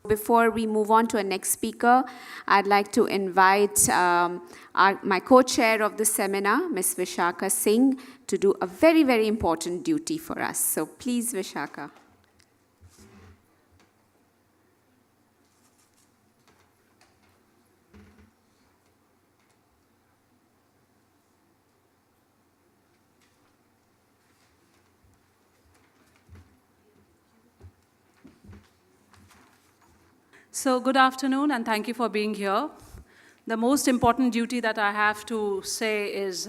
Before we move on to our next speaker, I'd like to invite my co-chair of the seminar, Ms. Vishaka Singh, to do a very, very important duty for us. So please, Vishaka. So good afternoon, and thank you for being here. The most important duty that I have to say is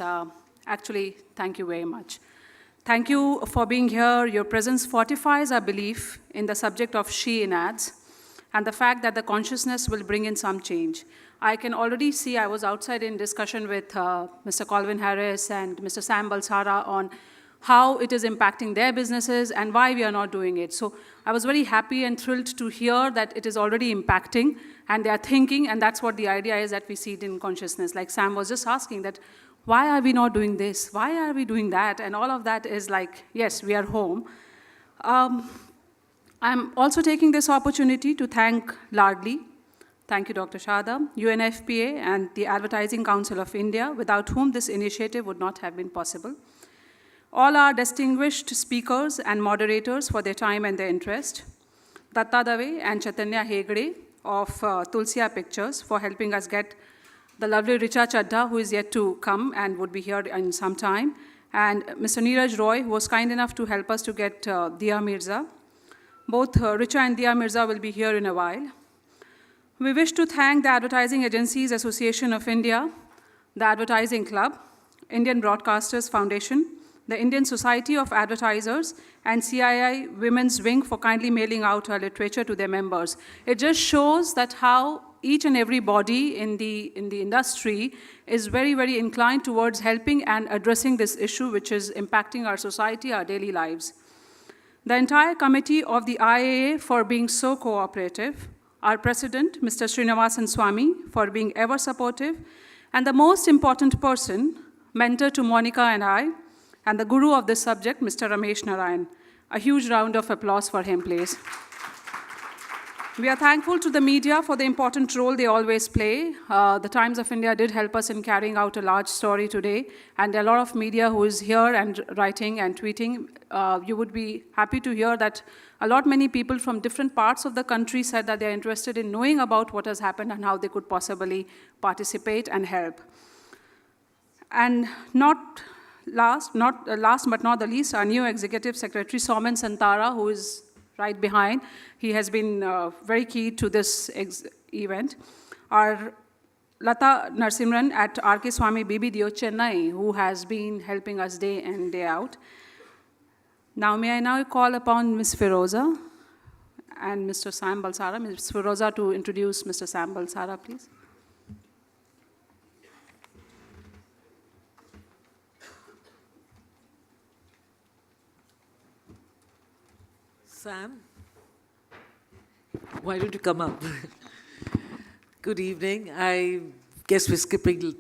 actually, thank you very much. Thank you for being here. Your presence fortifies our belief in the subject of she in ads and the fact that the consciousness will bring in some change. I can already see, I was outside in discussion with Mr. Colvin Harris and Mr. Sam Balsara on how it is impacting their businesses and why we are not doing it. So I was very happy and thrilled to hear that it is already impacting and they are thinking, and that's what the idea is, that we see it in consciousness. Like Sam was just asking that, why are we not doing this? Why are we doing that? And all of that is like, yes, we are home. I'm also taking this opportunity to thank Lardli. Thank you, Dr. Shada, UNFPA, and the Advertising Council of India, without whom this initiative would not have been possible. All our distinguished speakers and moderators for their time and their interest. Datta Dave and Chaitanya Hegde of Tulsia Pictures for helping us get the lovely Richa Chadha, who is yet to come and would be here in some time. And Mr. Neeraj Roy, who was kind enough to help us to get Dia Mirza. Both Richa and Dia Mirza will be here in a while. We wish to thank the Advertising Agencies Association of India, the Advertising Club, Indian Broadcasters Foundation, the Indian Society of Advertisers, and CII Women's Wing for kindly mailing out our literature to their members. It just shows that how each and every body in the industry is very, very inclined towards helping and addressing this issue, which is impacting our society, our daily lives. The entire committee of the IAA for being so cooperative, our president, Mr. Srinivasan Swamy, for being ever supportive, and the most important person, mentor to Monica and I, and the guru of this subject, Mr. Ramesh Narayan. A huge round of applause for him, please. We are thankful to the media for the important role they always play. The Times of India did help us in carrying out a large story today, and there are a lot of media who is here and writing and tweeting. You would be happy to hear that many people from different parts of the country said that they're interested in knowing about what has happened and how they could possibly participate and help. And last but not the least, our new Executive Secretary, Soumen Santara, who is right behind. He has been very key to this event. Our Lata Narsimran at R.K. Swamy BBDO, Chennai, who has been helping us day in, day out. Now, may I now call upon Ms. Firoza and Mr. Sam Balsara. Ms. Firoza to introduce Mr. Sam Balsara, please. Sam, why don't you come up? Good evening. I guess we're skipping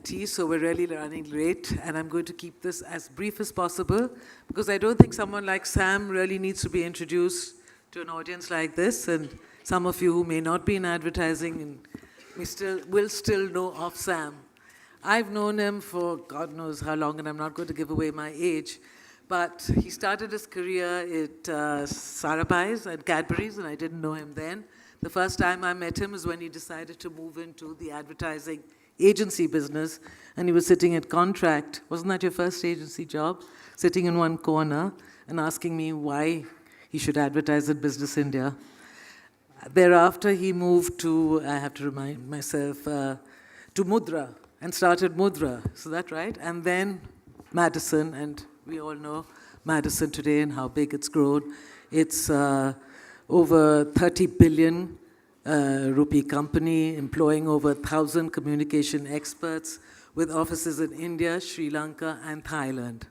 tea, so we're really running late, and I'm going to keep this as brief as possible because I don't think someone like Sam really needs to be introduced to an audience like this, and some of you who may not be in advertising and will still know of Sam. I've known him for God knows how long, and I'm not going to give away my age. But he started his career at Sarabhai's and Cadbury's, and I didn't know him then. The first time I met him is when he decided to move into the advertising agency business, and he was sitting at contract. Wasn't that your first agency job? Sitting in one corner and asking me why he should advertise at Business India. Thereafter, he moved to, I have to remind myself, to Mudra, and started Mudra. Is that right? And then Madison, and we all know Madison today and how big it's grown. It's over 30 billion rupee company, employing over 1,000 communication experts with offices in India, Sri Lanka, and Thailand.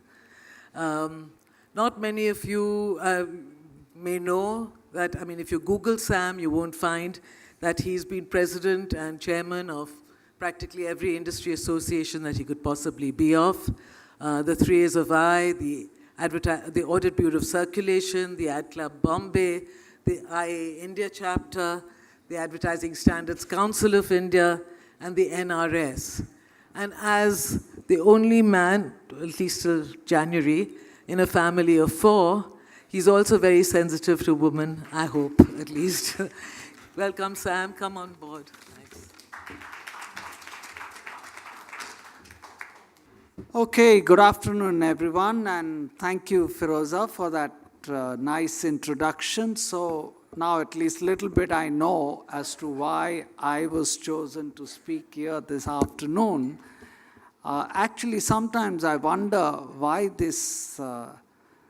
Not many of you may know that, if you Google Sam, you won't find that he's been president and chairman of practically every industry association that he could possibly be of. The 3 A's of I, the Audit Bureau of Circulation, the Ad Club Bombay, the IAA India chapter, the Advertising Standards Council of India, and the NRS. And as the only man, at least till January, in a family of 4, he's also very sensitive to women, I hope, at least. Welcome, Sam. Come on board. Thanks. Okay, good afternoon, everyone, and thank you, Firoza, for that nice introduction. So now at least a little bit I know as to why I was chosen to speak here this afternoon. Actually, sometimes I wonder why this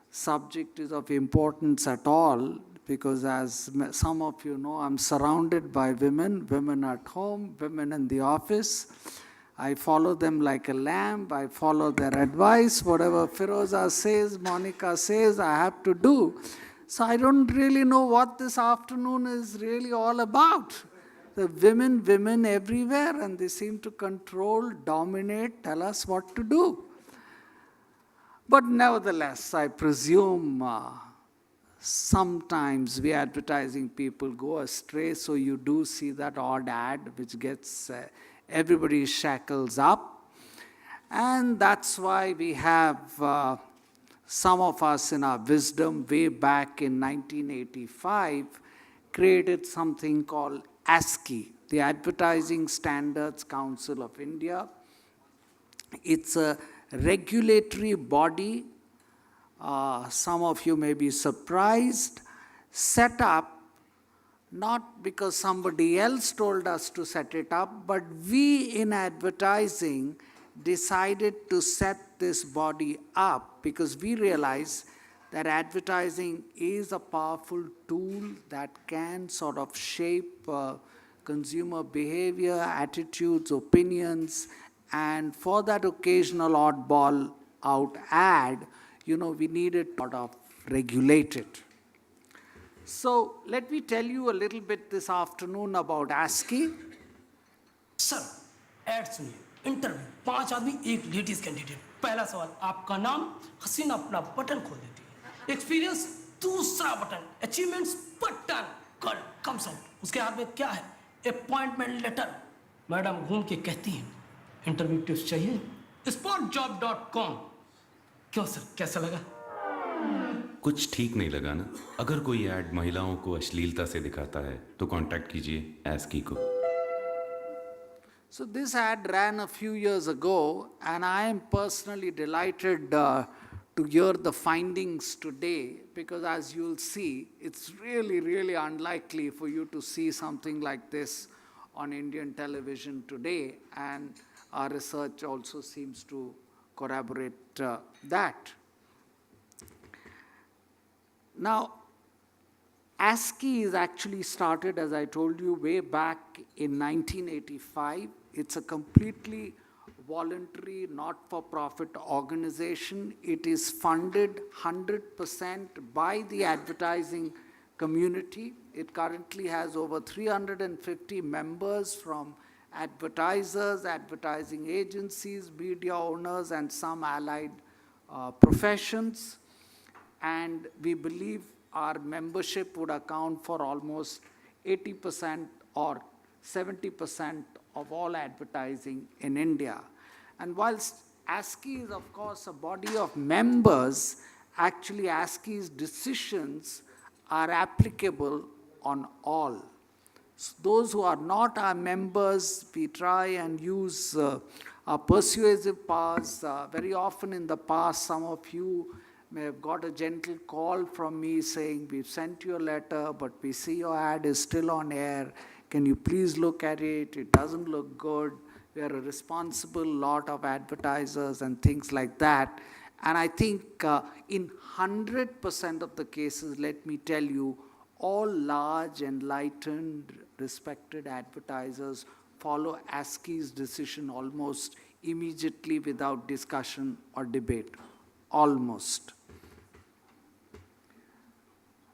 subject is of importance at all, because as some of you know, I'm surrounded by women at home, women in the office. I follow them like a lamb. I follow their advice. Whatever Firoza says, Monica says, I have to do. So I don't really know what this afternoon is really all about. The women everywhere, and they seem to control, dominate, tell us what to do. But nevertheless, I presume sometimes we advertising people go astray, so you do see that odd ad which gets everybody's shackles up. And that's why we have some of us in our wisdom way back in 1985 created something called ASCII, the Advertising Standards Council of India. It's a regulatory body, some of you may be surprised, set up not because somebody else told us to set it up, but we in advertising decided to set this body up because we realized that advertising is a powerful tool that can sort of shape consumer behavior, attitudes, opinions, and for that occasional oddball out ad, we needed to sort of regulate it. So let me tell you a little bit this afternoon about ASCII. Sir एड सुनिए interview 5 आदमी एक ladies candidate पहला सवाल आपका नाम हसीना अपना button खोल देती है एक्सपीरियंस दूसरा बटन अचीवमेंट्स बटन कल कम्स आउट उसके हाथ में क्या है अपॉइंटमेंट लेटर मैडम घूम के कहती हैं इंटरव्यू टिप्स चाहिए spotjob.com क्यों सर कैसा लगा कुछ ठीक नहीं लगा ना अगर कोई ऐड महिलाओं को अश्लीलता से दिखाता है तो कांटेक्ट कीजिए ASCII को So this ad ran a few years ago, and I am personally delighted to hear the findings today, because as you'll see, it's really, really unlikely for you to see something like this on Indian television today, and our research also seems to corroborate that. Now, ASCII is actually started, as I told you, way back in 1985. It's a completely voluntary, not-for-profit organization. It is funded 100% by the advertising community. It currently has over 350 members from advertisers, advertising agencies, media owners, and some allied professions. And we believe our membership would account for almost 80% or 70% of all advertising in India. And whilst ASCII is, of course, a body of members, actually ASCII's decisions are applicable on all. So those who are not our members, we try and use our persuasive powers. Very often in the past, some of you may have got a gentle call from me saying, we've sent you a letter, but we see your ad is still on air. Can you please look at it? It doesn't look good. We are a responsible lot of advertisers and things like that. And I think in 100% of the cases, let me tell you, all large, enlightened, respected advertisers follow ASCII's decision almost immediately without discussion or debate. Almost.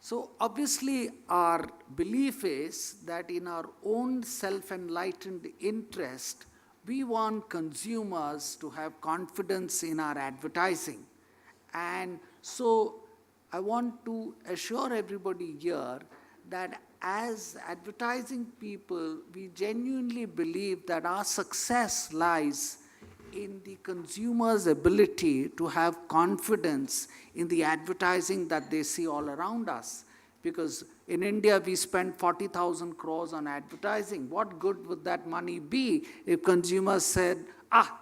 So obviously our belief is that in our own self-enlightened interest, we want consumers to have confidence in our advertising. And so I want to assure everybody here that as advertising people, we genuinely believe that our success lies in the consumer's ability to have confidence in the advertising that they see all around us. Because in India, we spend 40,000 crores on advertising. What good would that money be if consumers said,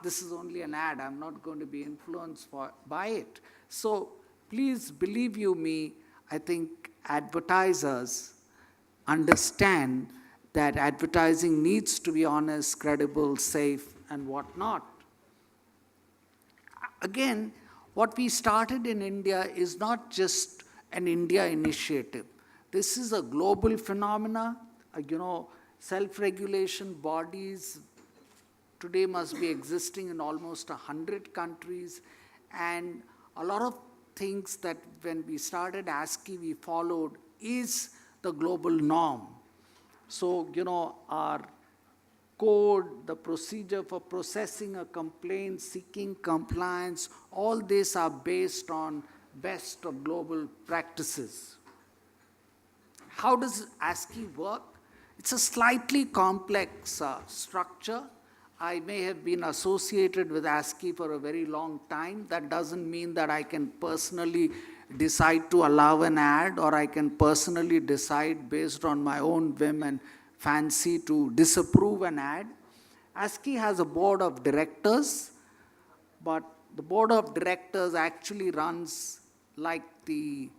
this is only an ad, I'm not going to be influenced by it. So please believe you me, I think advertisers understand that advertising needs to be honest, credible, safe, and whatnot. Again, what we started in India is not just an India initiative. This is a global phenomena. Self-regulation bodies today must be existing in almost 100 countries. And a lot of things that when we started ASCII, we followed is the global norm. So, our code, the procedure for processing a complaint, seeking compliance, all these are based on best of global practices. How does ASCII work? It's a slightly complex structure. I may have been associated with ASCII for a very long time. That doesn't mean that I can personally decide to allow an ad, or I can personally decide based on my own whim and fancy to disapprove an ad. ASCII has a board of directors, but the board of directors actually runs like the,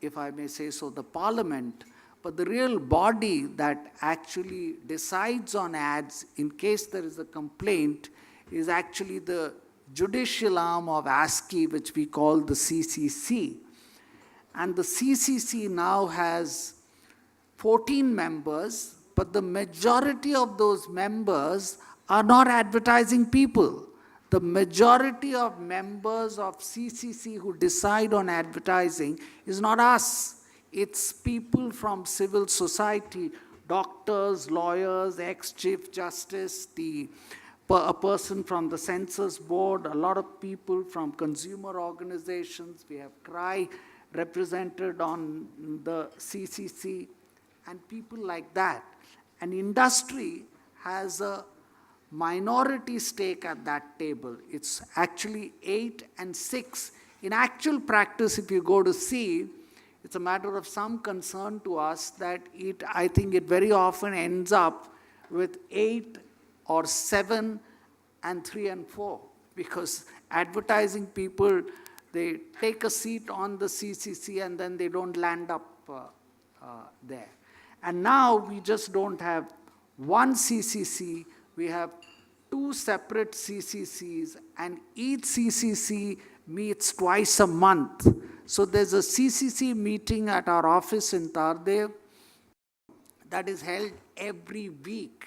if I may say so, the parliament. But the real body that actually decides on ads in case there is a complaint is actually the judicial arm of ASCII, which we call the CCC. And the CCC now has 14 members, but the majority of those members are not advertising people. The majority of members of CCC who decide on advertising is not us. It's people from civil society, doctors, lawyers, ex-chief justice, a person from the census board, a lot of people from consumer organizations. We have CRI represented on the CCC, and people like that. And industry has a minority stake at that table. It's actually 8 and 6. In actual practice, if you go to see, it's a matter of some concern to us that I think it very often ends up with 8 or 7 and 3 and 4, because advertising people, they take a seat on the CCC and then they don't land up there. And now we just don't have one CCC, we have 2 separate CCCs, and each CCC meets twice a month. So there's a CCC meeting at our office in Tardev that is held every week.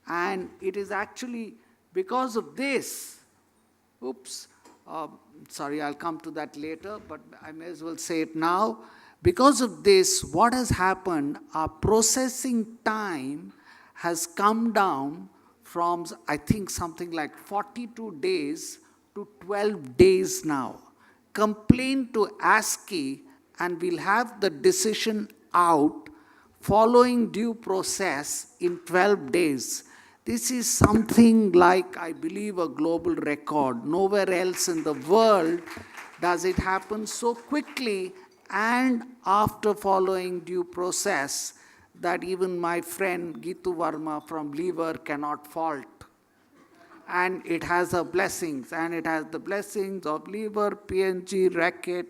And it is actually because of this, sorry, I'll come to that later, but I may as well say it now. Because of this, what has happened, our processing time has come down from, I think, something like 42 days to 12 days now. Complain to ASCII and we'll have the decision out following due process in 12 days. This is something like, I believe, a global record. Nowhere else in the world does it happen so quickly and after following due process that even my friend Gitu Varma from Lever cannot fault. And it has her blessings, and it has the blessings of Lever, P&G, Reckitt,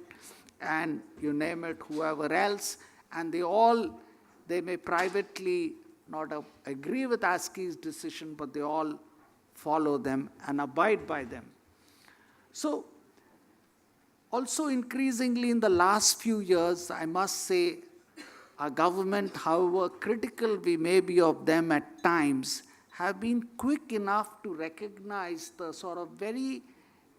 and you name it, whoever else. And they may privately not agree with ASCII's decision, but they all follow them and abide by them. So, also increasingly in the last few years, I must say, our government, however critical we may be of them at times, have been quick enough to recognize the sort of very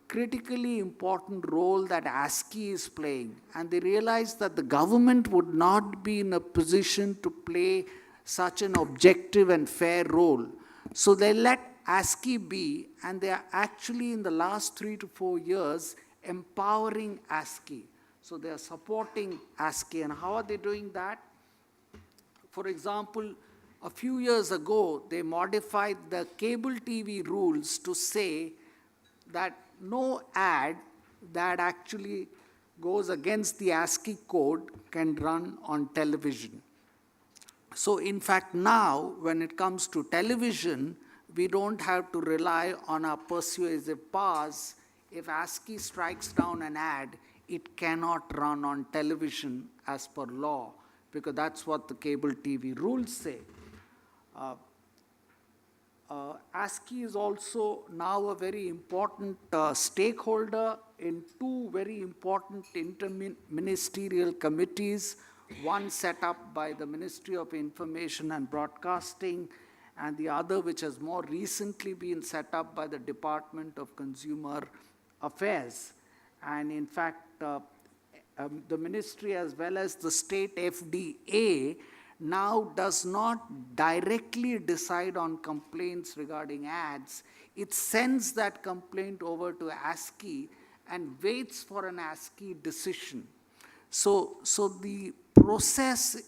critically important role that ASCII is playing. And they realize that the government would not be in a position to play such an objective and fair role. So they let ASCII be, and they are actually in the last 3 to 4 years empowering ASCII. So they are supporting ASCII. And how are they doing that? For example, a few years ago, they modified the cable TV rules to say that no ad that actually goes against the ASCII code can run on television. So in fact now, when it comes to television, we don't have to rely on our persuasive powers. If ASCII strikes down an ad, it cannot run on television as per law, because that's what the cable TV rules say. ASCII is also now a very important stakeholder in two very important interministerial committees, one set up by the Ministry of Information and Broadcasting, and the other which has more recently been set up by the Department of Consumer Affairs. And in fact, the ministry as well as the state FDA now does not directly decide on complaints regarding ads. It sends that complaint over to ASCII and waits for an ASCII decision. So the process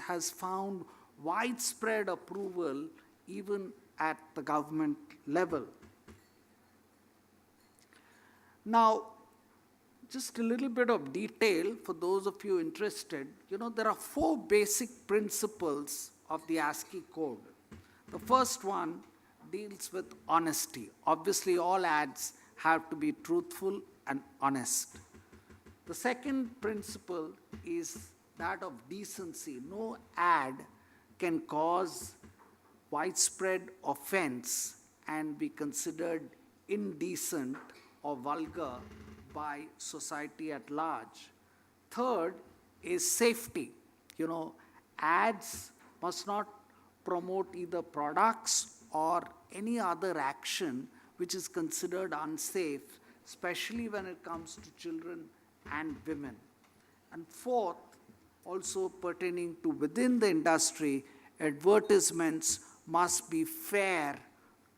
has found widespread approval even at the government level. Now, just a little bit of detail for those of you interested. There are 4 basic principles of the ASCII code. The first one deals with honesty. Obviously, all ads have to be truthful and honest. The second principle is that of decency. No ad can cause widespread offense and be considered indecent or vulgar by society at large. Third is safety. Ads must not promote either products or any other action which is considered unsafe, especially when it comes to children and women. And fourth, also pertaining to within the industry, advertisements must be fair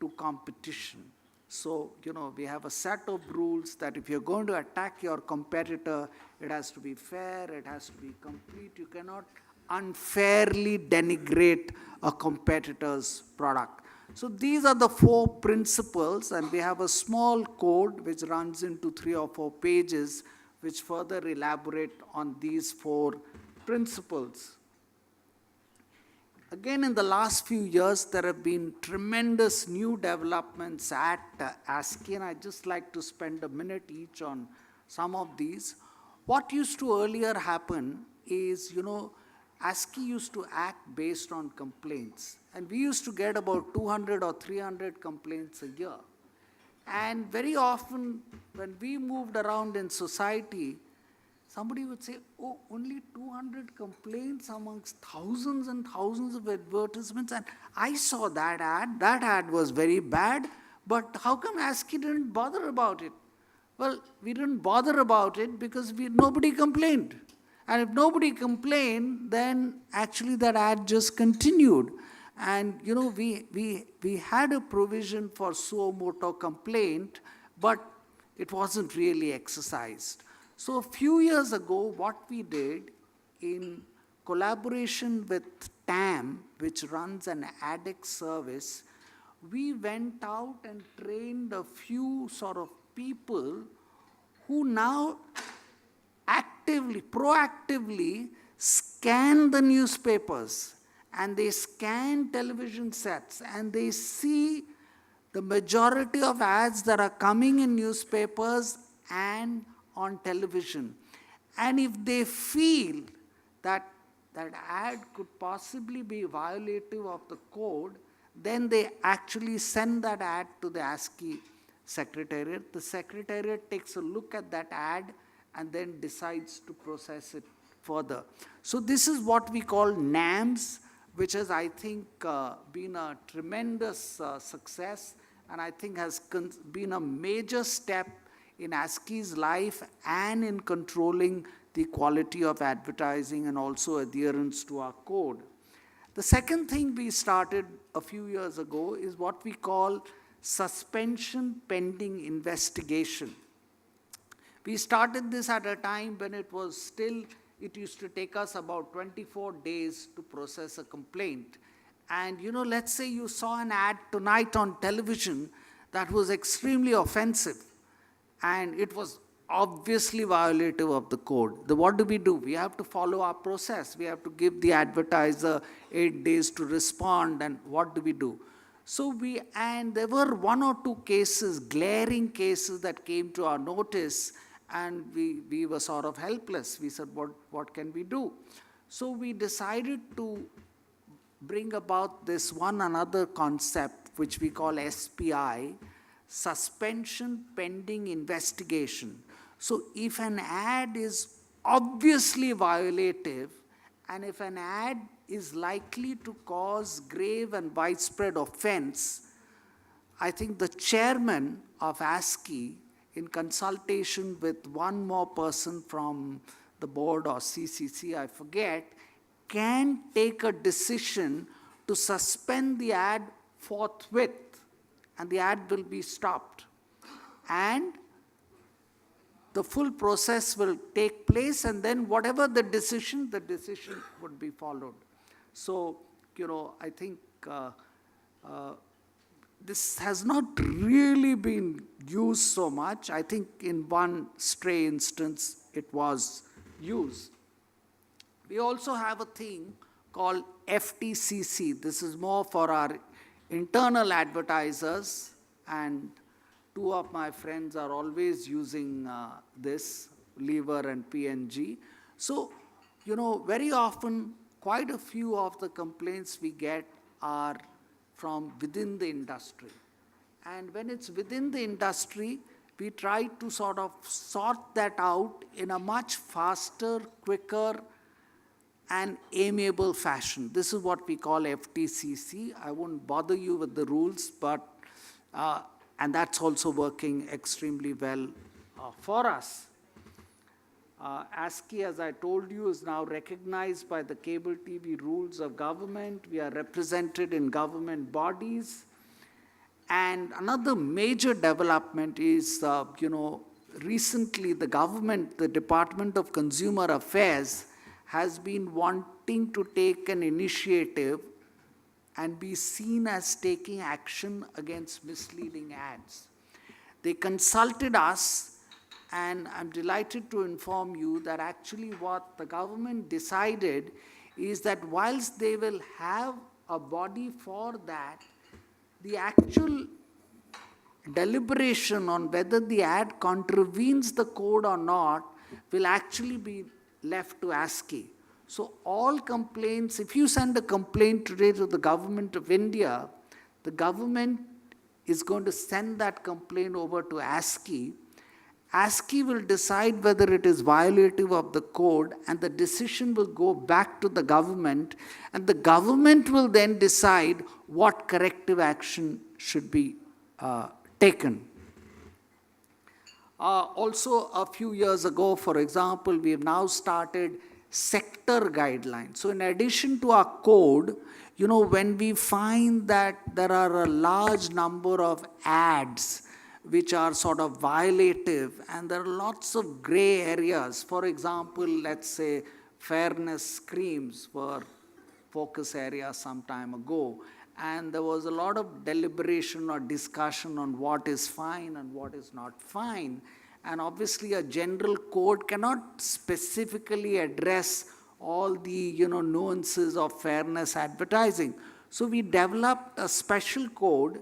to competition. So, we have a set of rules that if you're going to attack your competitor, it has to be fair, it has to be complete. You cannot unfairly denigrate a competitor's product. So these are the 4 principles, and we have a small code which runs into 3 or 4 pages which further elaborate on these 4 principles. Again, in the last few years, there have been tremendous new developments at ASCII, and I'd just like to spend a minute each on some of these. What used to earlier happen is, ASCII used to act based on complaints, and we used to get about 200 or 300 complaints a year. And very often, when we moved around in society, somebody would say, oh, only 200 complaints amongst thousands and thousands of advertisements, and I saw that ad was very bad, but how come ASCII didn't bother about it? Well, we didn't bother about it because nobody complained. And if nobody complained, then actually that ad just continued. And we had a provision for suo motu complaint, but it wasn't really exercised. So a few years ago, what we did in collaboration with TAM, which runs an ADEX service, we went out and trained a few sort of people who now proactively scan the newspapers, and they scan television sets, and they see the majority of ads that are coming in newspapers and on television. And if they feel that that ad could possibly be violative of the code, then they actually send that ad to the ASCII secretariat. The secretariat takes a look at that ad and then decides to process it further. So this is what we call NAMS, which has, I think, been a tremendous success, and I think has been a major step in ASCII's life and in controlling the quality of advertising and also adherence to our code. The second thing we started a few years ago is what we call suspension pending investigation. We started this at a time when it was still it used to take us about 24 days to process a complaint. And let's say you saw an ad tonight on television that was extremely offensive, and it was obviously violative of the code. What do? We have to follow our process. We have to give the advertiser 8 days to respond, and what do? And there were 1 or 2 cases, glaring cases that came to our notice, and we were sort of helpless. We said, what can we do? So we decided to bring about this another concept, which we call SPI, suspension pending investigation. So if an ad is obviously violative, and if an ad is likely to cause grave and widespread offense, I think the chairman of ASCI, in consultation with one more person from the board or CCC, I forget, can take a decision to suspend the ad forthwith, and the ad will be stopped. And the full process will take place, and then whatever the decision would be followed. So, I think this has not really been used so much. I think in one stray instance it was used. We also have a thing called FTCC. This is more for our internal advertisers, and 2 of my friends are always using this, Lever and PNG. So, very often, quite a few of the complaints we get are from within the industry. And when it's within the industry, we try to sort of sort that out in a much faster, quicker, and amiable fashion. This is what we call FTCC. I won't bother you with the rules, but and that's also working extremely well for us. ASCI, as I told you, is now recognized by the cable TV rules of government. We are represented in government bodies. And another major development is, recently the government, the Department of Consumer Affairs, has been wanting to take an initiative and be seen as taking action against misleading ads. They consulted us, and I'm delighted to inform you that actually what the government decided is that whilst they will have a body for that, the actual deliberation on whether the ad contravenes the code or not will actually be left to ASCI. So all complaints, if you send a complaint today to the government of India, the government is going to send that complaint over to ASCI. ASCI will decide whether it is violative of the code, and the decision will go back to the government, and the government will then decide what corrective action should be taken. Also, a few years ago, for example, we have now started sector guidelines. So in addition to our code, when we find that there are a large number of ads which are sort of violative, and there are lots of gray areas. For example, let's say fairness creams were focus area some time ago, and there was a lot of deliberation or discussion on what is fine and what is not fine. And obviously a general code cannot specifically address all the nuances of fairness advertising. So we developed a special code,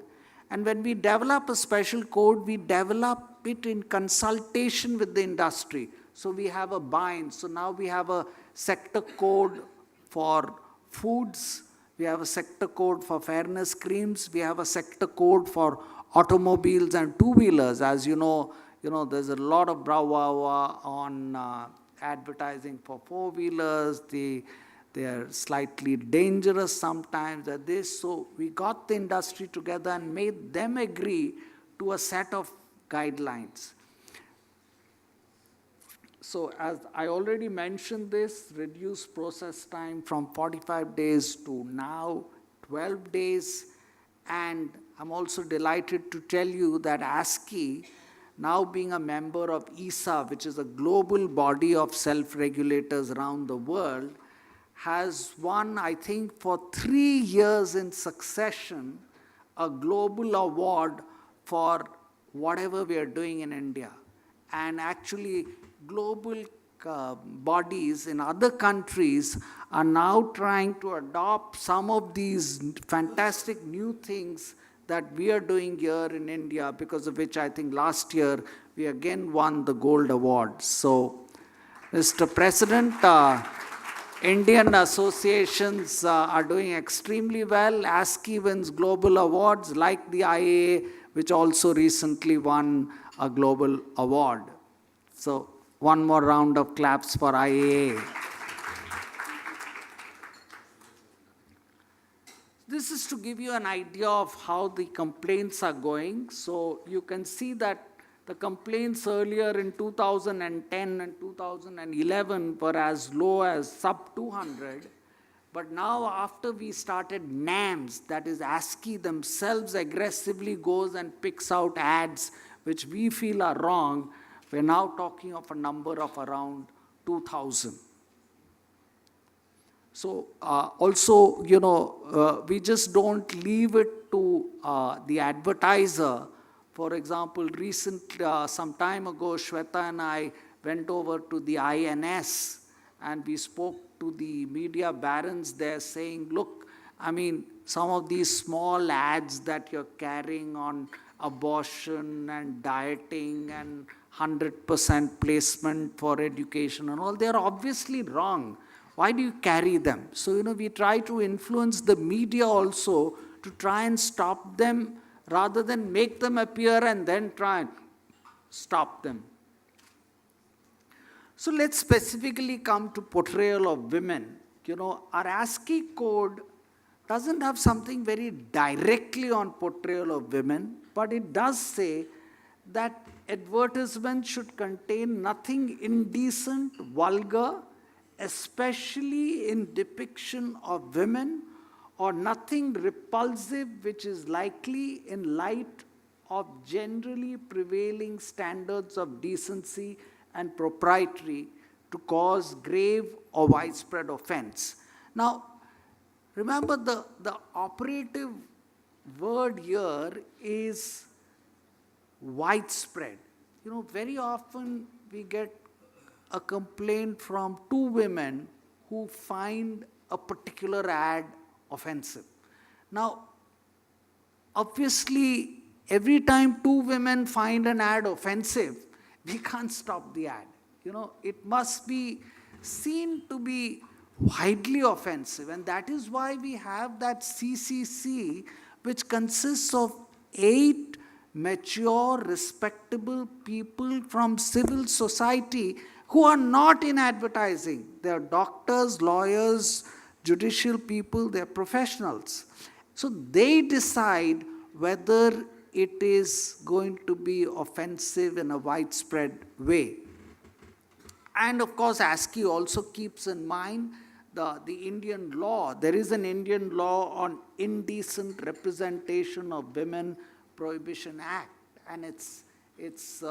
and when we develop a special code, we develop it in consultation with the industry. So we have a bind. So now we have a sector code for foods, we have a sector code for fairness creams, we have a sector code for automobiles and two-wheelers. As you know, there's a lot of brawah on advertising for four-wheelers. They are slightly dangerous sometimes at this. So we got the industry together and made them agree to a set of guidelines. So as I already mentioned this, reduced process time from 45 days to now 12 days. And I'm also delighted to tell you that ASCI now being a member of ISA, which is a global body of self-regulators around the world, has won, I think, for 3 years in succession, a global award for whatever we are doing in India. And actually, global bodies in other countries are now trying to adopt some of these fantastic new things that we are doing here in India, because of which I think last year we again won the gold award. So, Mr. President, Indian associations are doing extremely well. ASCI wins global awards like the IAA, which also recently won a global award. So, one more round of claps for IAA. This is to give you an idea of how the complaints are going. So you can see that the complaints earlier in 2010 and 2011 were as low as sub 200. But now after we started NAMS, that is ASCI themselves aggressively goes and picks out ads which we feel are wrong, we're now talking of a number of around 2,000. So also, we just don't leave it to the advertiser. For example, some time ago, Shweta and I went over to the INS and we spoke to the media barons there saying, look, I mean, some of these small ads that you're carrying on abortion and dieting and 100% placement for education and all, they're obviously wrong. Why do you carry them? So, we try to influence the media also to try and stop them rather than make them appear and then try and stop them. So let's specifically come to portrayal of women. Our ASCII code doesn't have something very directly on portrayal of women, but it does say that advertisements should contain nothing indecent, vulgar, especially in depiction of women, or nothing repulsive which is likely in light of generally prevailing standards of decency and propriety to cause grave or widespread offense. Now, remember the operative word here is widespread. Very often we get a complaint from two women who find a particular ad offensive. Now, obviously, every time two women find an ad offensive, we can't stop the ad. It must be seen to be widely offensive, and that is why we have that CCC, which consists of 8 mature, respectable people from civil society who are not in advertising. They are doctors, lawyers, judicial people, they are professionals. So they decide whether it is going to be offensive in a widespread way. And of course, ASCII also keeps in mind the Indian law. There is an Indian law on indecent representation of women, Prohibition Act, and its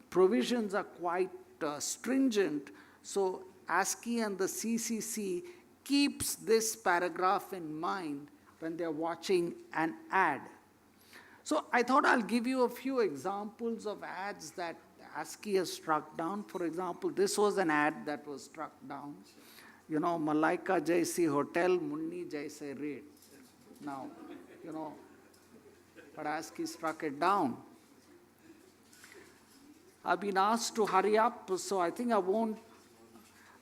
provisions are quite stringent. So ASCII and the CCC keeps this paragraph in mind when they're watching an ad. So I thought I'll give you a few examples of ads that ASCII has struck down. For example, this was an ad that was struck down. Malaika Jaisi Hotel, Munni Jaise Rate. Now, but ASCII struck it down. I've been asked to hurry up, so I think I won't.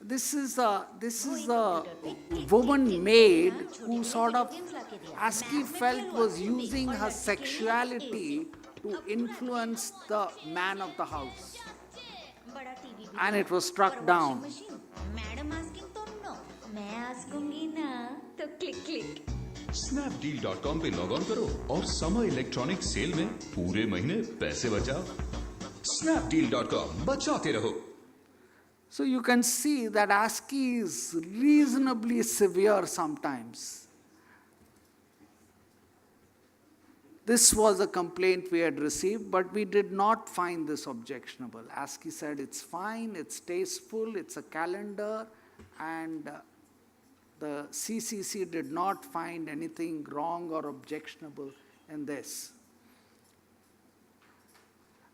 This is a woman maid who sort of, ASCII felt, was using her sexuality to influence the man of the house. And it was struck down. Snapdeal.com पे log on करो और summer electronic cell में पूरे महीने पैसे बचाओ. Snapdeal.com, बचाते रहो. So you can see that ASCII is reasonably severe sometimes. This was a complaint we had received, but we did not find this objectionable. ASCII said it's fine, it's tasteful, it's a calendar, and the CCC did not find anything wrong or objectionable in this.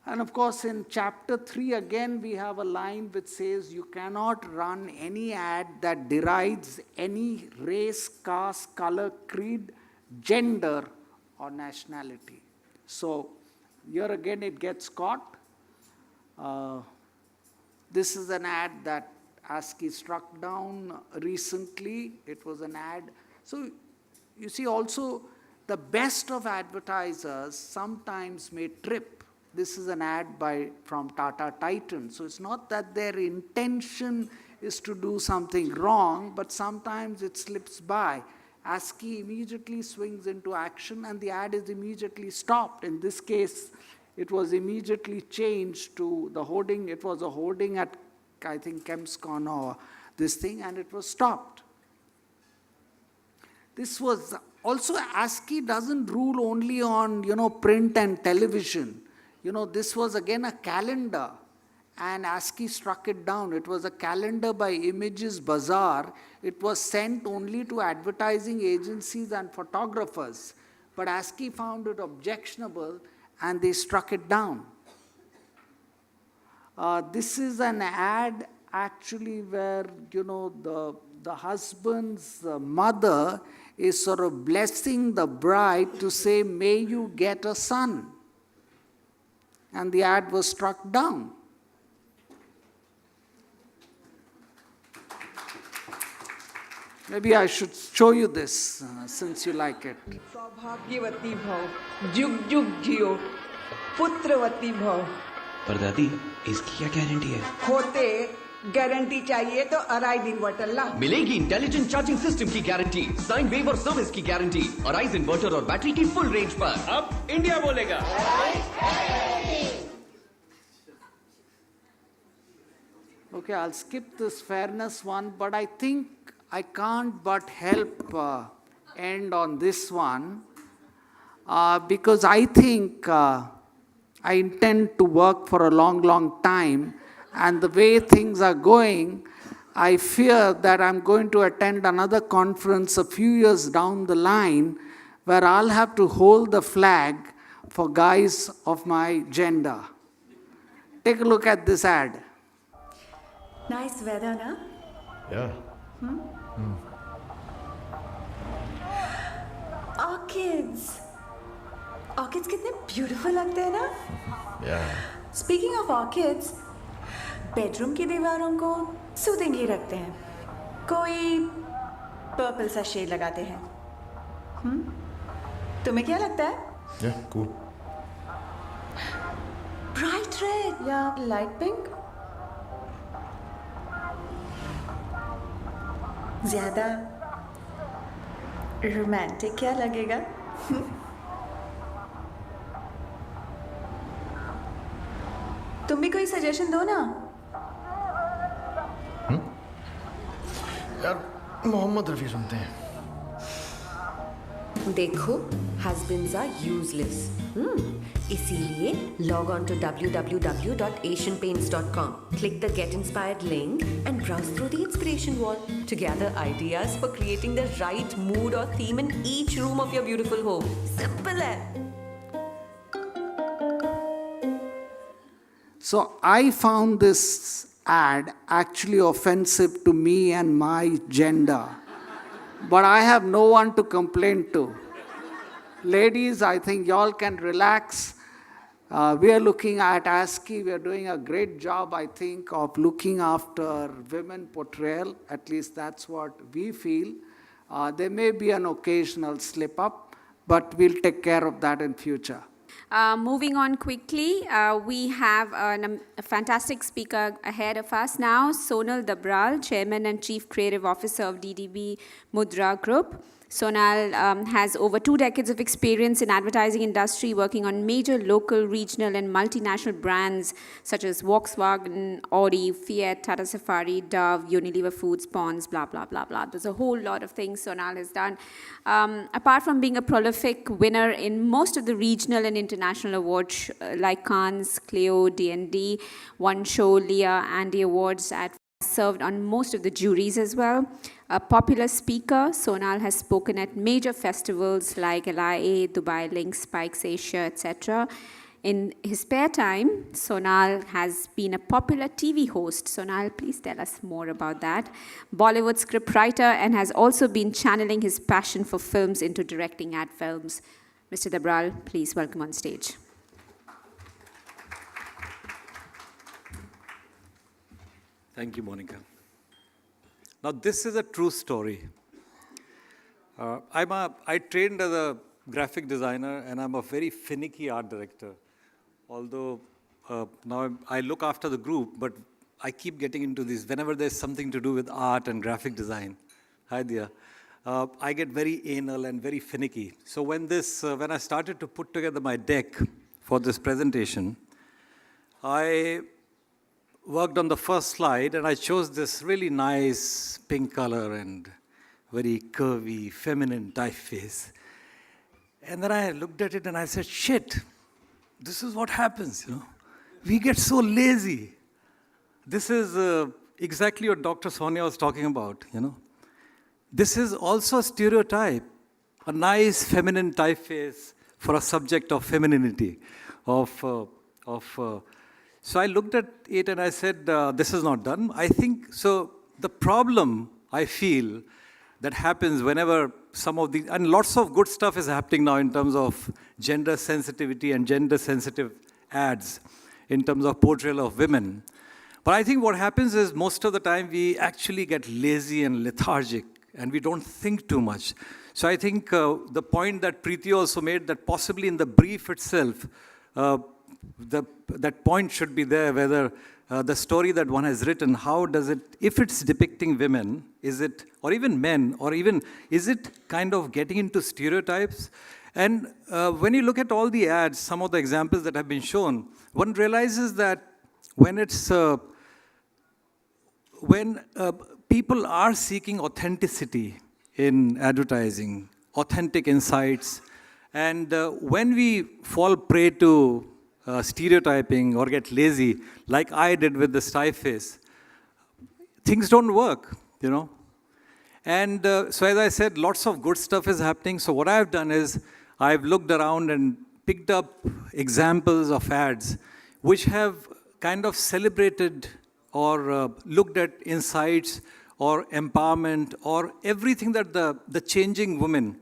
And of course, in chapter 3, again, we have a line which says you cannot run any ad that derides any race, caste, color, creed, gender, or nationality. So here again it gets caught. This is an ad that ASCII struck down recently. It was an ad. So you see also the best of advertisers sometimes may trip. This is an ad from Tata Titan. So it's not that their intention is to do something wrong, but sometimes it slips by. ASCII immediately swings into action and the ad is immediately stopped. In this case, it was immediately changed to the hoarding. It was a hoarding at, I think, Kempscon or this thing, and it was stopped. This was also, ASCII doesn't rule only on, print and television. This was again a calendar, and ASCII struck it down. It was a calendar by Images Bazaar. It was sent only to advertising agencies and photographers. But ASCII found it objectionable, and they struck it down. This is an ad actually where, the husband's mother is sort of blessing the bride to say, may you get a son. And the ad was struck down. Maybe I should show you this since you like it. सौभाग्यवती भव, जुग जुग जियो, पुत्रवती भव। पर दादी, इसकी क्या guarantee है? होते गारंटी चाहिए तो अराइज इन्वर्टर ला। मिलेगी इंटेलिजेंट चार्जिंग सिस्टम की गारंटी, साइन वेव और सर्विस की गारंटी, अराइज इन्वर्टर और बैटरी की फुल रेंज पर। अब इंडिया बोलेगा। Okay, I'll skip this fairness one, but I think I can't but help end on this one because I think I intend to work for a long, long time, and the way things are going, I fear that I'm going to attend another conference a few years down the line where I'll have to hold the flag for guys of my gender. Take a look at this ad. Nice weather, na? Yeah. Orchids. Orchids कितने beautiful लगते हैं ना? Yeah. Speaking of orchids, bedroom की दीवारों को soothing ही रखते हैं. कोई purple सा shade लगाते हैं. तुम्हें क्या लगता है? Yeah, cool. Bright red या light pink? ज़्यादा रोमांटिक क्या लगेगा? तुम भी कोई सजेशन दो ना। यार मोहम्मद रफ़ी सुनते हैं। देखो, husbands are useless. इसीलिए log on to www.asianpaints.com. Click the Get Inspired link and browse through the inspiration wall to gather ideas for creating the right mood or theme in each room of your beautiful home. Simple hai. So I found this ad actually offensive to me and my gender, but I have no one to complain to. Ladies, I think y'all can relax. We are looking at ASCII. We are doing a great job, I think, of looking after women portrayal. At least that's what we feel. There may be an occasional slip up, but we'll take care of that in future. Moving on quickly, we have a fantastic speaker ahead of us now, Sonal Dabral, Chairman and Chief Creative Officer of DDB Mudra Group. Sonal has over 2 decades of experience in advertising industry, working on major local, regional, and multinational brands such as Volkswagen, Audi, Fiat, Tata Safari, Dove, Unilever Foods, Pond's, blah, blah, blah, blah. There's a whole lot of things Sonal has done. Apart from being a prolific winner in most of the regional and international awards like Cannes, Clio, D&D, One Show, Leah, Andy Awards, served on most of the juries as well. A popular speaker, Sonal has spoken at major festivals like IAA, Dubai Link, Spikes Asia, etc. In his spare time, Sonal has been a popular TV host. Sonal, please tell us more about that. Bollywood scriptwriter, and has also been channeling his passion for films into directing ad films. Mr. Dabral, please welcome on stage. Thank you, Monica. Now, this is a true story. I trained as a graphic designer, and I'm a very finicky art director. Although now I look after the group, but I keep getting into this. Whenever there's something to do with art and graphic design, hi dear, I get very anal and very finicky. So when I started to put together my deck for this presentation, I worked on the first slide, and I chose this really nice pink color and very curvy, feminine typeface. And then I looked at it and I said, shit, this is what happens, you know. We get so lazy. This is exactly what Dr. Sonia was talking about, you know. This is also a stereotype, a nice feminine typeface for a subject of femininity, So I looked at it and I said, this is not done. I think, so the problem I feel that happens whenever some of these, and lots of good stuff is happening now in terms of gender sensitivity and gender sensitive ads, in terms of portrayal of women. But I think what happens is most of the time we actually get lazy and lethargic and we don't think too much. So I think the point that Preeti also made, that possibly in the brief itself, that point should be there, whether the story that one has written, how does it, if it's depicting women, is it, or even men, or even, is it kind of getting into stereotypes? And when you look at all the ads, some of the examples that have been shown, one realizes that when people are seeking authenticity in advertising, authentic insights, and when we fall prey to stereotyping or get lazy, like I did with this typeface, things don't work, you know. And so as I said, lots of good stuff is happening. So what I've done is I've looked around and picked up examples of ads which have kind of celebrated or looked at insights or empowerment or everything that the changing woman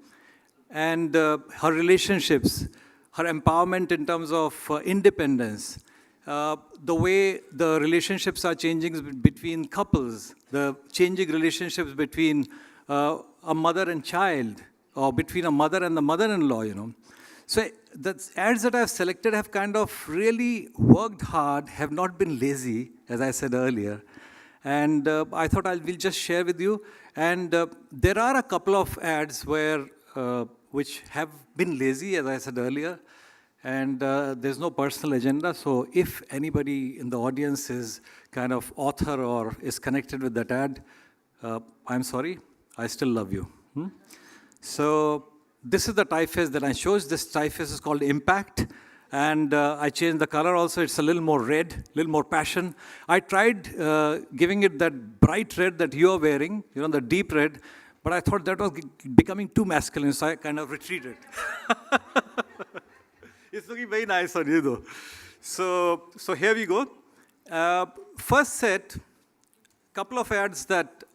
and her relationships, her empowerment in terms of independence, the way the relationships are changing between couples, the changing relationships between a mother and child, or between a mother and the mother-in-law, you know. So the ads that I've selected have kind of really worked hard, have not been lazy, as I said earlier. And I thought we'll just share with you. And there are a couple of ads where which have been lazy, as I said earlier, and there's no personal agenda. So if anybody in the audience is kind of author or is connected with that ad, I'm sorry, I still love you. So this is the typeface that I chose. This typeface is called Impact. And I changed the color also. It's a little more red, a little more passion. I tried giving it that bright red that you are wearing, you know, the deep red, but I thought that was becoming too masculine, so I kind of retreated. It's looking very nice on you, though. So here we go. First set, couple of ads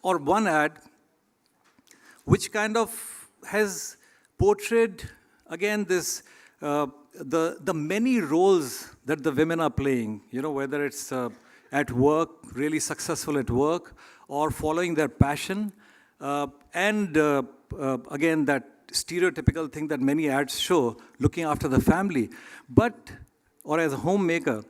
or one ad, which kind of has portrayed, again, this, the many roles that the women are playing, you know, whether it's at work, really successful at work, or following their passion, and again, that stereotypical thing that many ads show, looking after the family, or as a homemaker.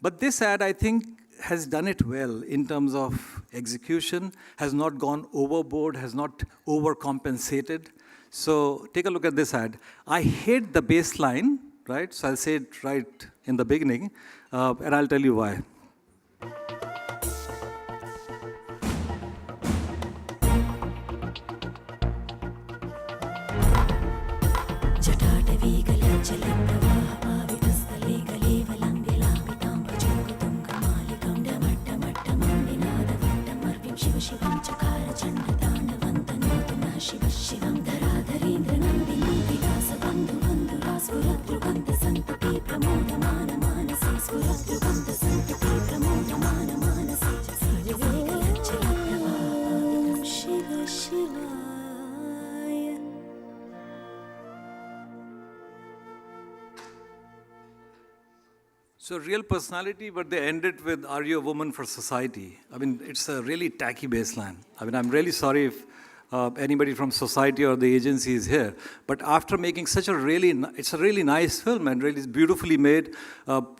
But this ad, I think, has done it well in terms of execution, has not gone overboard, has not overcompensated. So take a look at this ad. I hate the baseline, right? So I'll say it right in the beginning, and I'll tell you why. So real personality, but they ended with, are you a woman for society? I mean, it's a really tacky baseline. I mean, I'm really sorry if anybody from society or the agency is here. But after making such a it's a really nice film and really beautifully made,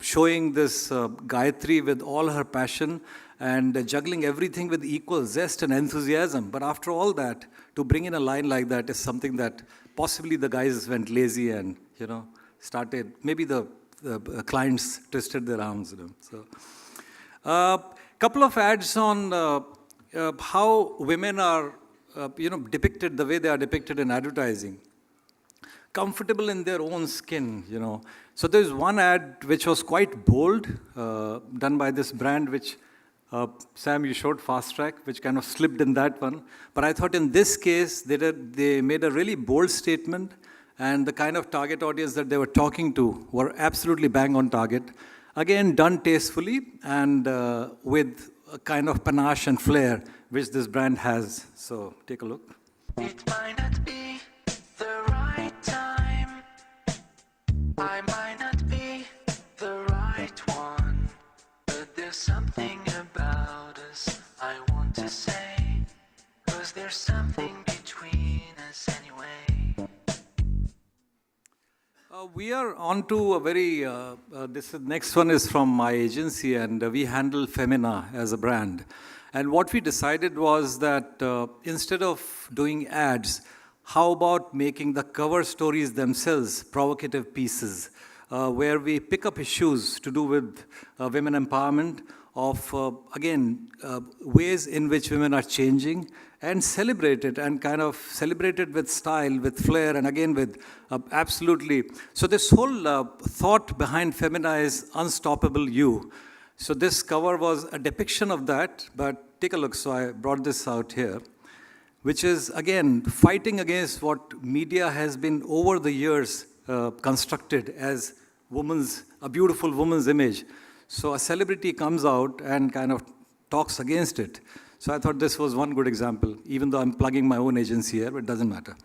showing this Gayatri with all her passion and juggling everything with equal zest and enthusiasm. But after all that, to bring in a line like that is something that possibly the guys went lazy and, started, maybe the clients twisted their arms. So, couple of ads on how women are, depicted the way they are depicted in advertising. Comfortable in their own skin, So there's one ad which was quite bold, done by this brand which, Sam, you showed Fast Track, which kind of slipped in that one. But I thought in this case, they made a really bold statement, and the kind of target audience that they were talking to were absolutely bang on target. Again, done tastefully and with a kind of panache and flair which this brand has. So take a look. It might not be the right time. I might not be the right one. But there's something about us I want to say. 'Cause there's something between us anyway. We are on to a very, next one is from my agency, and we handle Femina as a brand. And what we decided was that instead of doing ads, how about making the cover stories themselves provocative pieces, where we pick up issues to do with women empowerment of, ways in which women are changing, and celebrate it, and kind of celebrate it with style, with flair, and again with absolutely. So this whole thought behind Femina is unstoppable you. So this cover was a depiction of that, but take a look. So I brought this out here, which is, again, fighting against what media has been over the years constructed as a beautiful woman's image. So a celebrity comes out and kind of talks against it. So I thought this was one good example, even though I'm plugging my own agency here, but it doesn't matter.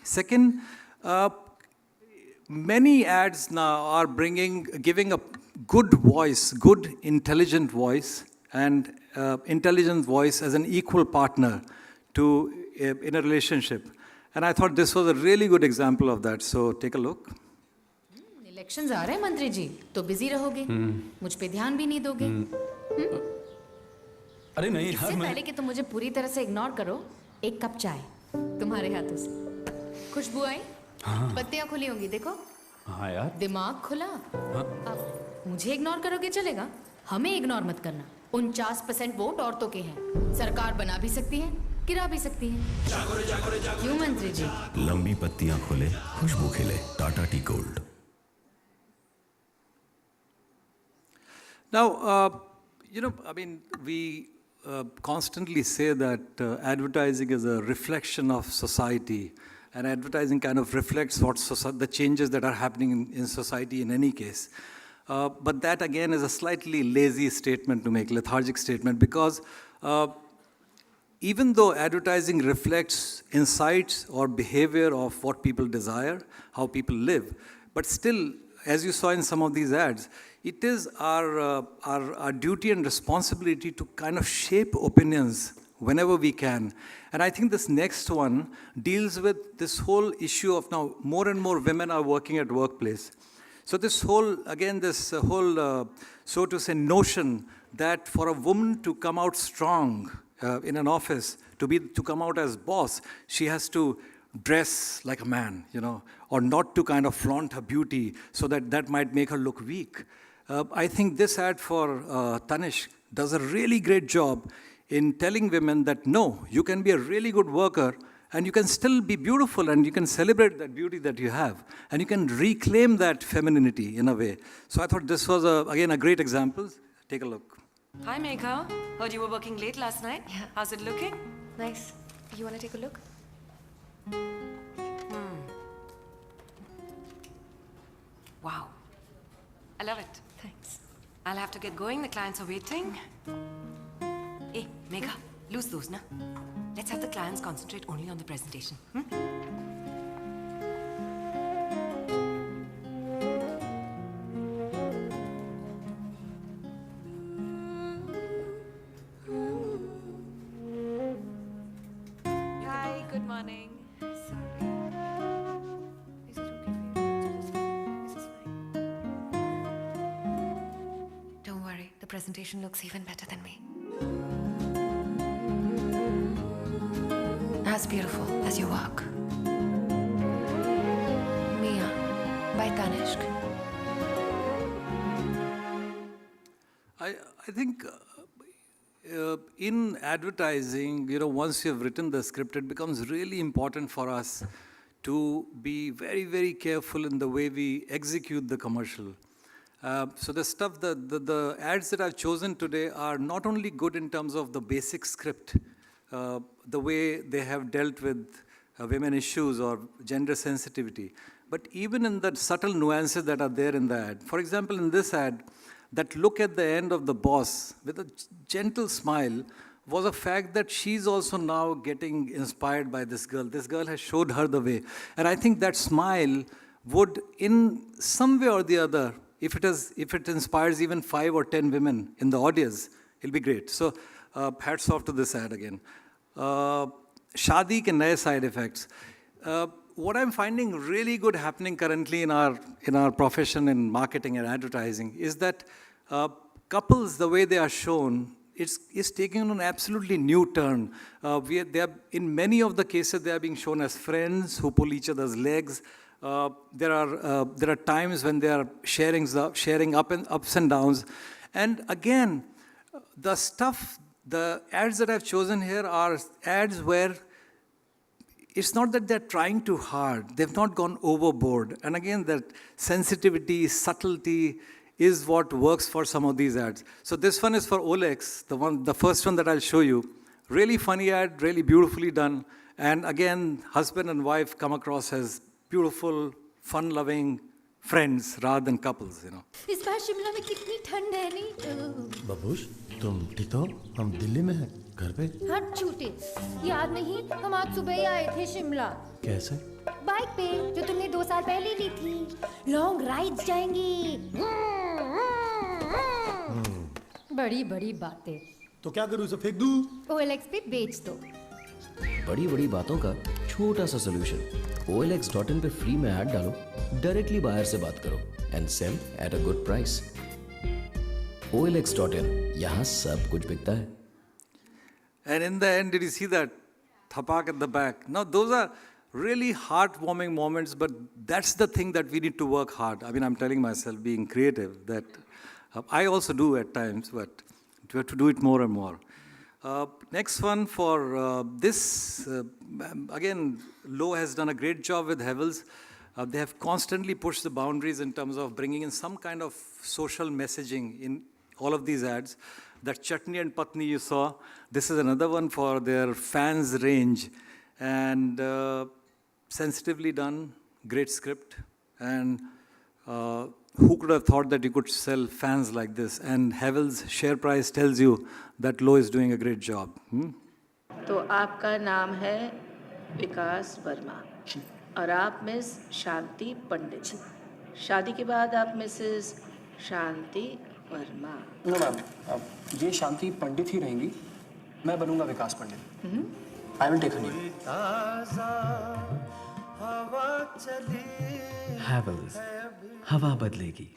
Second, many ads now are giving a good voice, good intelligent voice, and intelligent voice as an equal partner in a relationship. And I thought this was a really good example of that. So take a look. Elections आ रहे हैं मंत्री जी, तो busy रहोगे, मुझ पे ध्यान भी नहीं दोगे। अरे नहीं यार, इससे पहले कि तुम मुझे पूरी तरह से इग्नोर करो, एक कप चाय तुम्हारे हाथों से। खुशबू आई? हाँ। पत्तियां खुली होंगी, देखो। हाँ यार। दिमाग खुला। हाँ। अब मुझे इग्नोर करोगे चलेगा, हमें इग्नोर मत करना। 49% वोट औरतों के हैं, सरकार बना भी सकती है, गिरा भी सकती है। क्यों मंत्री जी? लंबी पत्तियां खुले, खुशबू खिले, Tata tea gold. Now, we constantly say that advertising is a reflection of society, and advertising kind of reflects the changes that are happening in society in any case. But that, again, is a slightly lazy statement to make, lethargic statement, because even though advertising reflects insights or behavior of what people desire, how people live, but still, as you saw in some of these ads, it is our duty and responsibility to kind of shape opinions whenever we can. And I think this next one deals with this whole issue of now more and more women are working at workplace. So this whole, so to say, notion that for a woman to come out strong in an office, to come out as boss, she has to dress like a man, or not to kind of flaunt her beauty so that might make her look weak. I think this ad for Tanishq does a really great job in telling women that no, you can be a really good worker and you can still be beautiful and you can celebrate that beauty that you have and you can reclaim that femininity in a way. So I thought this was, again, a great example. Take a look. Hi, Megha. Heard you were working late last night. Yeah. How's it looking? Nice. You want to take a look? Wow. I love it. Thanks. I'll have to get going. The clients are waiting. Hey, Megha, lose those, na? Let's have the clients concentrate only on the presentation. Hi, good morning. Sorry. Is it okay for you to just This is fine. Don't worry, the presentation looks even better than me. As beautiful as your work. Mia by Tanishq. I think in advertising, once you've written the script, it becomes really important for us to be very, very careful in the way we execute the commercial. So the stuff, the ads that I've chosen today are not only good in terms of the basic script, the way they have dealt with women issues or gender sensitivity, but even in the subtle nuances that are there in the ad. For example, in this ad, that look at the end of the boss with a gentle smile was a fact that she's also now getting inspired by this girl. This girl has showed her the way. And I think that smile would, in some way or the other, if it inspires even 5 or 10 women in the audience, it'll be great. So hats off to this ad again. Shaadi ke naye side effects. What I'm finding really good happening currently in our profession in marketing and advertising is that couples, the way they are shown, is taking an absolutely new turn. They are, in many of the cases, they are being shown as friends who pull each other's legs. There are times when they are sharing ups and downs. And again, the ads that I've chosen here are ads where it's not that they're trying too hard. They've not gone overboard. And again, that sensitivity, subtlety is what works for some of these ads. So this one is for Olex, the first one that I'll show you. Really funny ad, really beautifully done. And again, husband and wife come across as beautiful, fun-loving friends rather than couples, इस बार शिमला में कितनी ठंड है नहीं? बबूश, तुम ठीक हो? हम दिल्ली में हैं, घर पे। हट छूटे, याद नहीं? हम आज सुबह ही आए थे शिमला। कैसे? बाइक पे, जो तुमने 2 साल पहले ली थी। लॉन्ग राइड्स जाएंगी। बड़ी बातें। तो क्या करूँ, उसे फेंक दूँ? OLX पे बेच दो। बड़ी बातों का छोटा सा सोल्यूशन। OLX.in पे फ्री में ऐड डालो, डायरेक्टली बायर से बात करो and sell at a good price. OLX.in, यहाँ सब कुछ बिकता है। And in the end, did you see that thapak at the back? Now, those are really heartwarming moments, but that's the thing that we need to work hard. I mean, I'm telling myself, being creative, that I also do at times, but we have to do it more and more. Next one for this, again, Lowe has done a great job with Havells. They have constantly pushed the boundaries in terms of bringing in some kind of social messaging in all of these ads. That Chutney and Patni you saw, this is another one for their fans range. And sensitively done, great script. And who could have thought that you could sell fans like this? And Havells' share price tells you that Lowe is doing a great job. तो आपका नाम है विकास वर्मा और आप miss शांति पंडित। शादी के बाद आप Mrs Shanti Varma. No ma'am, अब ये शांति पंडित ही रहेंगी, मैं बनूंगा Vikas Pandit. I will take her new. Havells, हवा बदलेगी।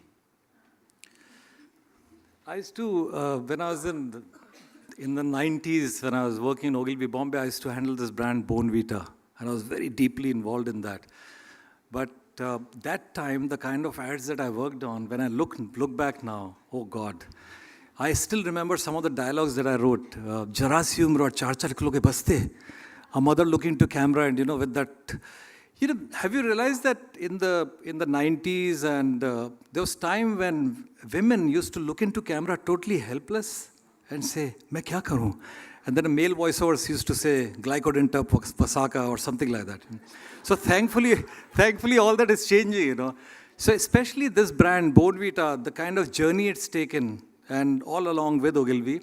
I used to, when I was in in the 90s, when I was working in Ogilvy, Bombay, I used to handle this brand Bonvita, and I was very deeply involved in that. But that time, the kind of ads that I worked on, when I look back now, oh God, I still remember some of the dialogues that I wrote. Jara si umr aur 4-4 kilo ke baste. A mother looking to camera and, with that. Have you realized that in the 90s and there was time when women used to look into camera totally helpless and say, "Main kya karu?" And then a male voiceover used to say, "Glycodenta pasaka" or something like that. So thankfully, all that is changing, So especially this brand, Bonvita, the kind of journey it's taken, and all along with Ogilvy,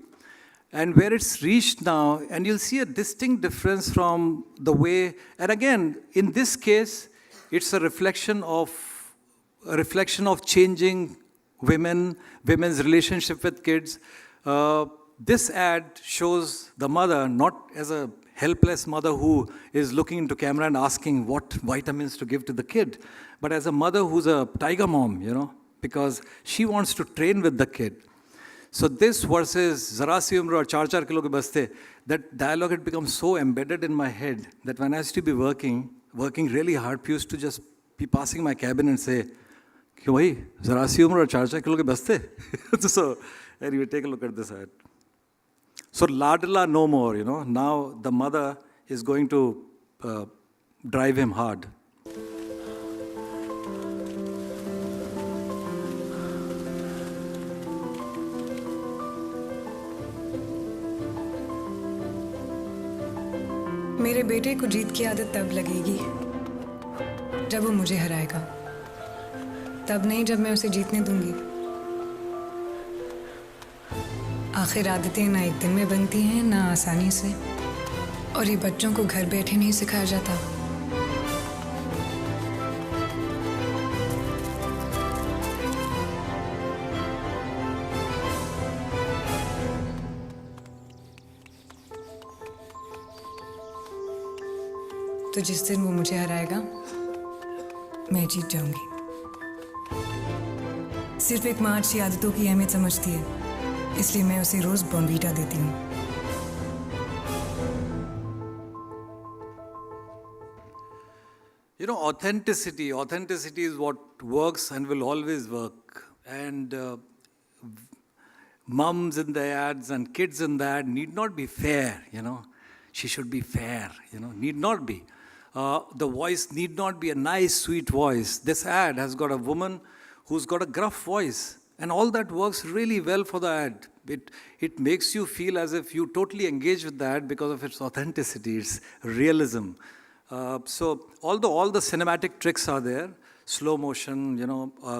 and where it's reached now, and you'll see a distinct difference from the way, and again, in this case, it's a reflection of changing women's relationship with kids. This ad shows the mother not as a helpless mother who is looking into camera and asking what vitamins to give to the kid, but as a mother who's a tiger mom, because she wants to train with the kid. So this versus Zara si umr aur 4-4 kilo ke baste, that dialogue had become so embedded in my head that when I used to be working really hard, I used to just be passing my cabin and say, "Kyun bhai, Zara si umr aur 4-4 kilo ke baste?" So anyway, take a look at this ad. So Ladla no more, Now the mother is going to drive him hard. मेरे बेटे को जीत की आदत तब लगेगी जब वो मुझे हराएगा, तब नहीं जब मैं उसे जीतने दूंगी। आखिर आदतें ना एक दिन में बनती हैं ना आसानी से, और ये बच्चों को घर बैठे नहीं सिखाया जाता। तो जिस दिन वो मुझे हराएगा, मैं जीत जाऊंगी। सिर्फ एक माँ अच्छी आदतों की अहमियत समझती है, इसलिए मैं उसे रोज बॉम्बीटा देती हूँ। Authenticity is what works and will always work. And mums in the ads and kids in the ad need not be fair, She should be fair, need not be. The voice need not be a nice, sweet voice. This ad has got a woman who's got a gruff voice. And all that works really well for the ad. It makes you feel as if you totally engage with the ad because of its authenticity, its realism. So although all the cinematic tricks are there, slow motion,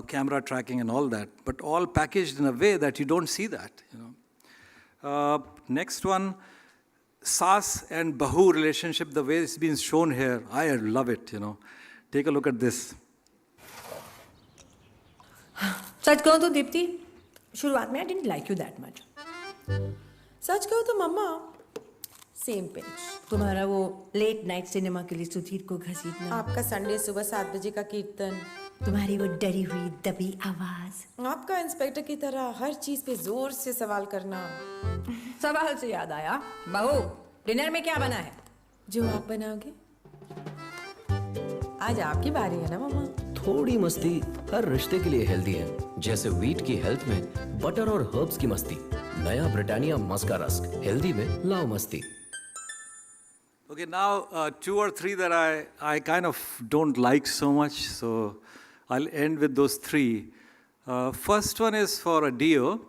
camera tracking and all that, but all packaged in a way that you don't see that. Next one, Saas and Bahu relationship, the way it's been shown here, I love it, Take a look at this. सच कहूँ तो दीप्ति, शुरुआत में I didn't like you that much. सच कहूँ तो मम्मा, same pinch. तुम्हारा वो late night cinema के लिए सुधीर को घसीटना, आपका संडे सुबह 7 बजे का कीर्तन, तुम्हारी वो डरी हुई दबी आवाज, आपका इंस्पेक्टर की तरह हर चीज पे जोर से सवाल करना. सवाल से याद आया, बहू डिनर में क्या बना है? जो आप बनाओगे. आज आपकी बारी है ना मम्मा. थोड़ी मस्ती हर रिश्ते के लिए हेल्दी है, जैसे व्हीट की हेल्थ में बटर और हर्ब्स की मस्ती. नया ब्रिटानिया मस्का रस्क, हेल्दी में लाओ मस्ती. Okay, now 2 or 3 that I kind of don't like so much, so I'll end with those 3. First one is for a Dio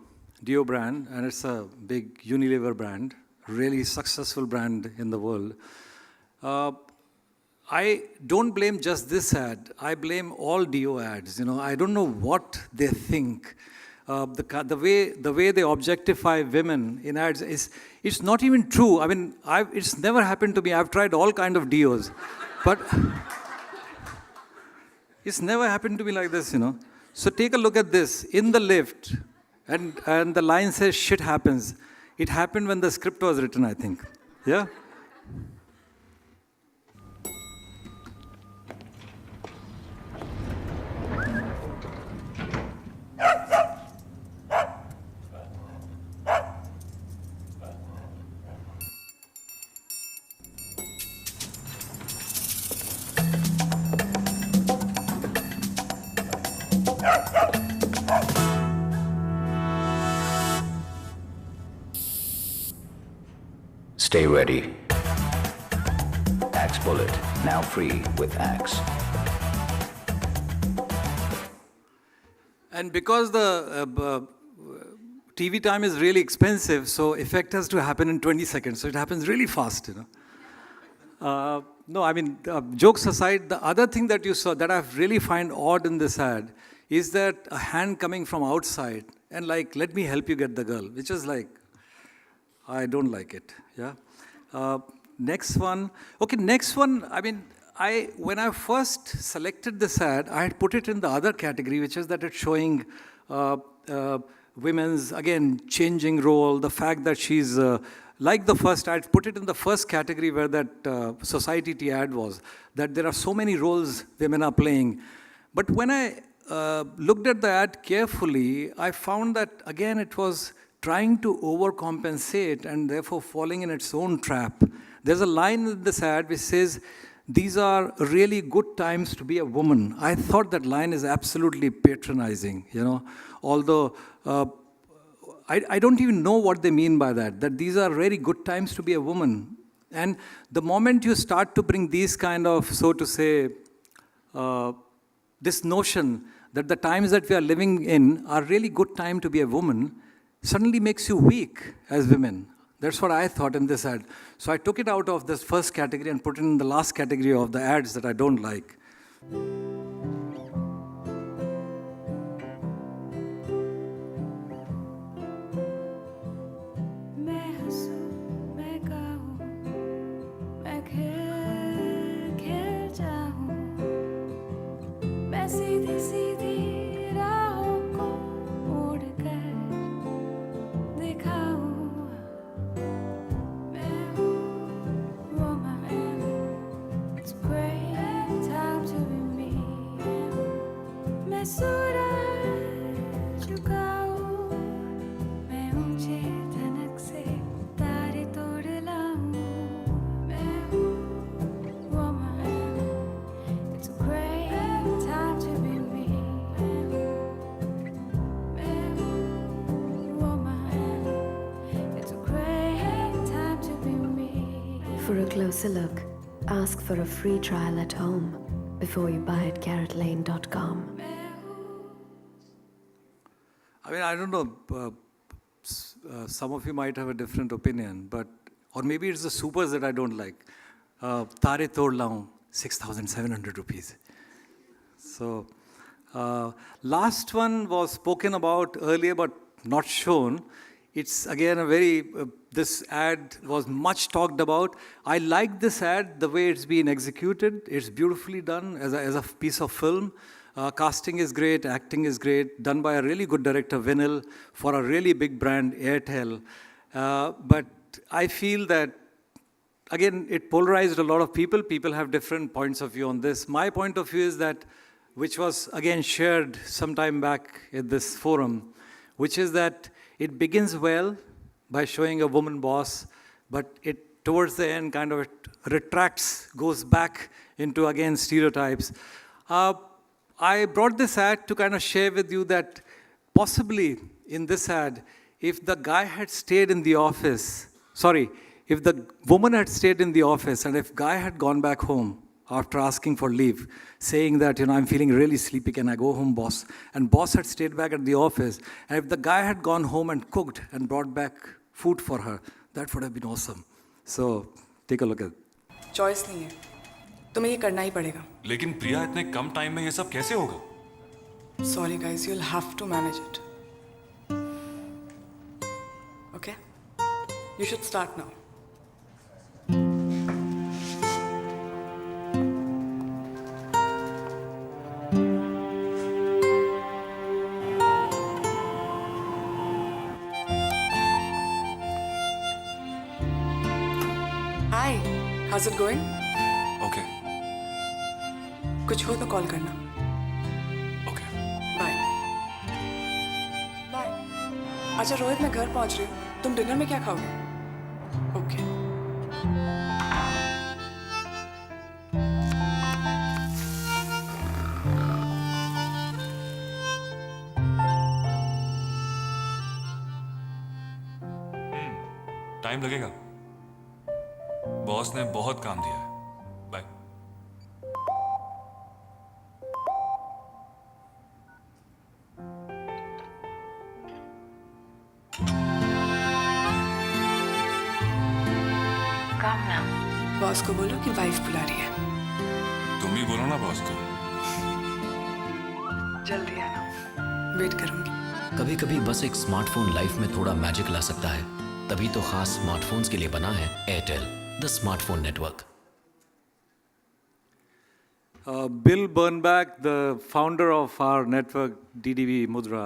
brand, and it's a big Unilever brand, really successful brand in the world. I don't blame just this ad. I blame all Dio ads. I don't know what they think. The way they objectify women in ads it's not even true. I mean, it's never happened to me. I've tried all kind of Dios, but it's never happened to me like this. So take a look at this in the lift, and the line says "shit happens." It happened when the script was written, I think. Yeah. Stay ready. Axe Bullet, now free with Axe. And because the TV time is really expensive, so effect has to happen in 20 seconds. So it happens really fast, you know. No, I mean, jokes aside, the other thing that you saw that I really find odd in this ad is that a hand coming from outside and like, let me help you get the girl, which is like, I don't like it, yeah. Next one. Okay, next one, I mean, when I first selected this ad, I had put it in the other category, which is that it's showing women's, again, changing role, the fact that she's, like the first ad, put it in the first category where that Society Tea ad was, that there are so many roles women are playing. But when I looked at the ad carefully, I found that, again, it was trying to overcompensate and therefore falling in its own trap. There's a line in this ad which says, "These are really good times to be a woman." I thought that line is absolutely patronizing, you know, although I don't even know what they mean by that these are really good times to be a woman. And the moment you start to bring these kind of, so to say, this notion that the times that we are living in are really good time to be a woman, suddenly makes you weak as women. That's what I thought in this ad. So I took it out of this first category and put it in the last category of the ads that I don't like. सीधी सीधी राहों को मोड़ कर दिखाऊं मैं हूँ woman. It's a great time to be me. मैं सूरज झुकाऊं, मैं ऊंचे धनक से तारे तोड़ लाऊं मैं हूँ woman. It's a great time to be me. मैं हूँ woman. It's a great time to be me. For a closer look, ask for a free trial at home before you buy at carrotlane.com. I mean, I don't know, some of you might have a different opinion, but, or maybe it's the supers that I don't like. Tare Tod Laun, 6,700 rupees. So, last one was spoken about earlier but not shown. It's again a very, this ad was much talked about. I like this ad, the way it's been executed. It's beautifully done as a piece of film. Casting is great, acting is great, done by a really good director, Vinyl, for a really big brand, Airtel. But I feel that, again, it polarized a lot of people. People have different points of view on this. My point of view is that, which was, again, shared some time back at this forum, which is that it begins well by showing a woman boss, but it, towards the end, kind of it retracts, goes back into, again, stereotypes. I brought this ad to kind of share with you that possibly in this ad, if the guy had stayed in the office, if the woman had stayed in the office and if guy had gone back home after asking for leave, saying that, you know, I'm feeling really sleepy, can I go home, boss? And boss had stayed back at the office, and if the guy had gone home and cooked and brought back food for her, that would have been awesome. So, take a look at it. Choice नहीं है, तुम्हें ये करना ही पड़ेगा. लेकिन प्रिया इतने कम time में ये सब कैसे होगा? Sorry guys, you'll have to manage it. Okay? You should start now. Hi, how's it going? Okay. कुछ हो तो कॉल करना. Okay. Bye. Bye. अच्छा रोहित, मैं घर पहुंच रही हूँ. तुम डिनर में क्या खाओगे? Okay. टाइम लगेगा. बॉस ने बहुत काम दिया है बाय बॉस को बोलो कि वाइफ बुला रही है। तुम ही बोलो ना बॉस को जल्दी आना, वेट करूंगी। कभी कभी बस एक स्मार्टफोन लाइफ में थोड़ा मैजिक ला सकता है। तभी तो खास स्मार्टफोन्स के लिए बना है Airtel, the smartphone network. Bill Bernbach, the founder of our network, DDB Mudra,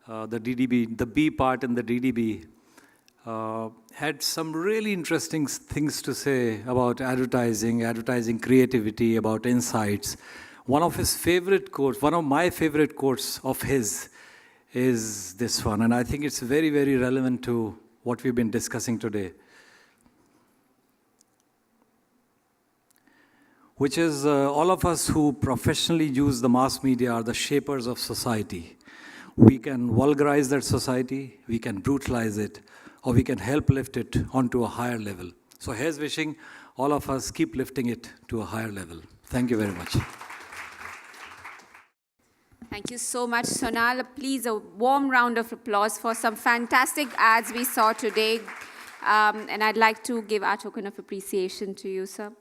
the DDB, the B part in the DDB, had some really interesting things to say about advertising creativity, about insights. One of his favorite quotes, one of my favorite quotes of his is this one, and I think it's very, very relevant to what we've been discussing today, which is all of us who professionally use the mass media are the shapers of society. We can vulgarize that society, we can brutalize it, or we can help lift it onto a higher level. So here's wishing all of us keep lifting it to a higher level. Thank you very much. Thank you so much, Sonal. Please, a warm round of applause for some fantastic ads we saw today. And I'd like to give our token of appreciation to you, sir.